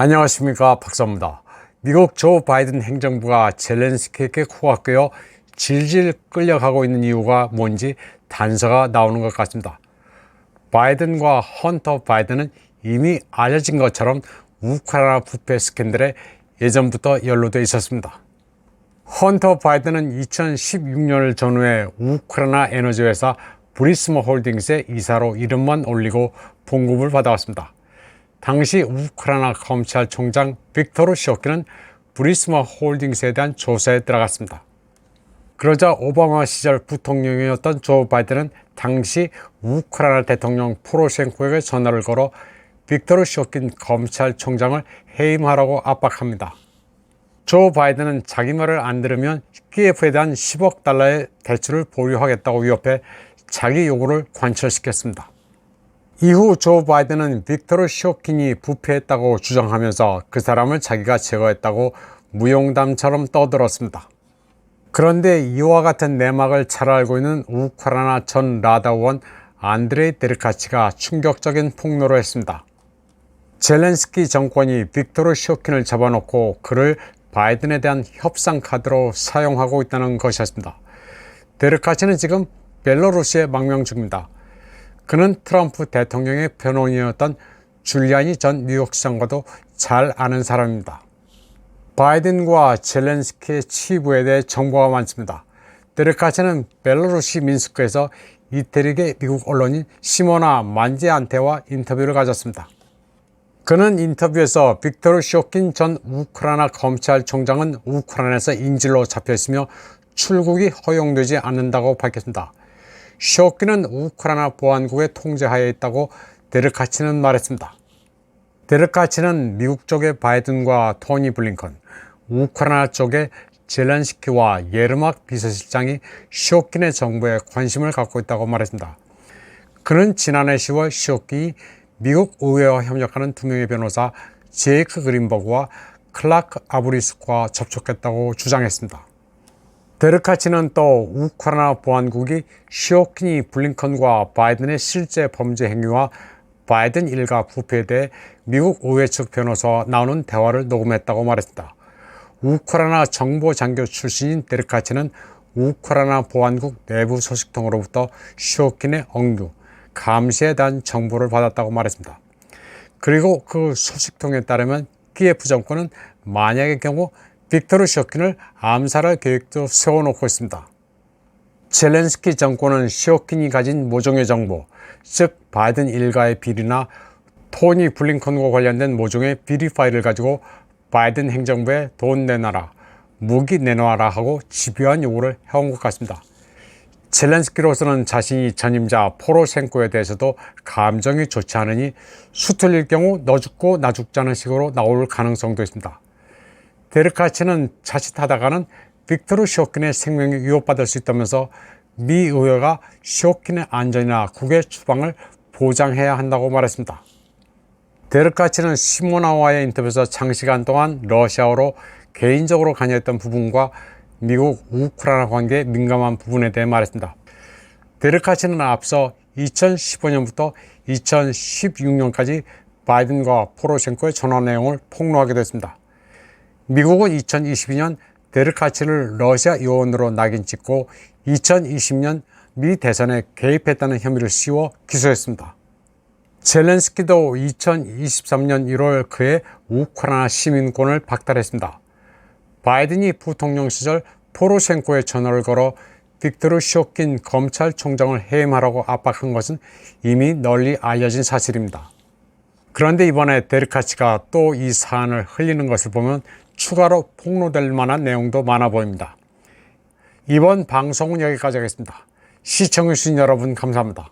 안녕하십니까, 박사입니다. 미국 조 바이든 행정부가 젤렌스키에게 코가 껴 질질 끌려가고 있는 이유가 뭔지 단서가 나오는 것 같습니다. 바이든과 헌터 바이든은 이미 알려진 것처럼 우크라이나 부패 스캔들에 예전부터 연루되어 있었습니다. 헌터 바이든은 2016년을 전후해 우크라이나 에너지 회사 브리스모 홀딩스의 이사로 이름만 올리고 봉급을 받아왔습니다. 당시 우크라이나 검찰총장 빅토르 쇼키는 브리스모 홀딩스에 대한 조사에 들어갔습니다. 그러자 오바마 시절 부통령이었던 조 바이든은 당시 우크라이나 대통령 포로셴코에게 전화를 걸어 빅토르 쇼킨 검찰총장을 해임하라고 압박합니다. 조 바이든은 자기 말을 안 들으면 키예프에 대한 10억 달러의 대출을 보류하겠다고 위협해 자기 요구를 관철시켰습니다. 이후 조 바이든은 빅토르 쇼킨이 부패했다고 주장하면서 그 사람을 자기가 제거했다고 무용담처럼 떠들었습니다. 그런데 이와 같은 내막을 잘 알고 있는 우크라이나 전 라다 의원 안드레이 데르카치가 충격적인 폭로를 했습니다. 젤렌스키 정권이 빅토르 쇼킨을 잡아놓고 그를 바이든에 대한 협상 카드로 사용하고 있다는 것이었습니다. 데르카치는 지금 벨라루시에 망명 중입니다. 그는 트럼프 대통령의 변호인이었던 줄리아니 전 뉴욕시장과도 잘 아는 사람입니다. 바이든과 젤렌스키의 치부에 대해 정보가 많습니다. 데르카치는 벨라루시 민스크에서 이태리계 미국 언론인 시모나 만지안테와 인터뷰를 가졌습니다. 그는 인터뷰에서 빅토르 쇼킨 전 우크라이나 검찰총장은 우크라이나에서 인질로 잡혀있으며 출국이 허용되지 않는다고 밝혔습니다. 쇼킨은 우크라이나 보안국의 통제하에 있다고 데르카치는 말했습니다. 데르카치는 미국 쪽의 바이든과 토니 블링컨, 우크라이나 쪽의 젤렌스키와 예르막 비서실장이 쇼킨의 정부에 관심을 갖고 있다고 말했습니다. 그는 지난해 10월 쇼킨이 미국 의회와 협력하는 두 명의 변호사 제이크 그린버그와 클라크 아브리스크와 접촉했다고 주장했습니다. 데르카치는 또 우크라이나 보안국이 쇼킨이 블링컨과 바이든의 실제 범죄 행위와 바이든 일가 부패에 대해 미국 의회 측 변호사와 나오는 대화를 녹음했다고 말했습니다. 우크라이나 정보장교 출신인 데르카치는 우크라이나 보안국 내부 소식통으로부터 쇼킨의 억류, 감시에 대한 정보를 받았다고 말했습니다. 그리고 그 소식통에 따르면 키예프 정권은 만약의 경우 빅토르 쇼킨을 암살할 계획도 세워놓고 있습니다. 젤렌스키 정권은 쇼킨이 가진 모종의 정보, 즉 바이든 일가의 비리나 토니 블링컨과 관련된 모종의 비리 파일을 가지고 바이든 행정부에 돈 내놔라, 무기 내놔라 하고 집요한 요구를 해온 것 같습니다. 젤렌스키로서는 자신이 전임자 포로셴코에 대해서도 감정이 좋지 않으니 수틀릴 경우 너 죽고 나 죽자는 식으로 나올 가능성도 있습니다. 데르카치는 자칫하다가는 빅토르 쇼킨의 생명이 위협받을 수 있다면서 미 의회가 쇼킨의 안전이나 국외 추방을 보장해야 한다고 말했습니다. 데르카치는 시모나와의 인터뷰에서 장시간 동안 러시아어로 개인적으로 관여했던 부분과 미국 우크라이나 관계의 민감한 부분에 대해 말했습니다. 데르카치는 앞서 2015년부터 2016년까지 바이든과 포로셴코의 전화 내용을 폭로하기도 했습니다. 미국은 2022년 데르카치를 러시아 요원으로 낙인 찍고 2020년 미 대선에 개입했다는 혐의를 씌워 기소했습니다. 젤렌스키도 2023년 1월 그의 우크라이나 시민권을 박탈했습니다. 바이든이 부통령 시절 포로셴코에 전화를 걸어 빅토르 쇼킨 검찰총장을 해임하라고 압박한 것은 이미 널리 알려진 사실입니다. 그런데 이번에 데르카치가 또 이 사안을 흘리는 것을 보면 추가로 폭로될 만한 내용도 많아 보입니다. 이번 방송은 여기까지 하겠습니다. 시청해주신 여러분 감사합니다.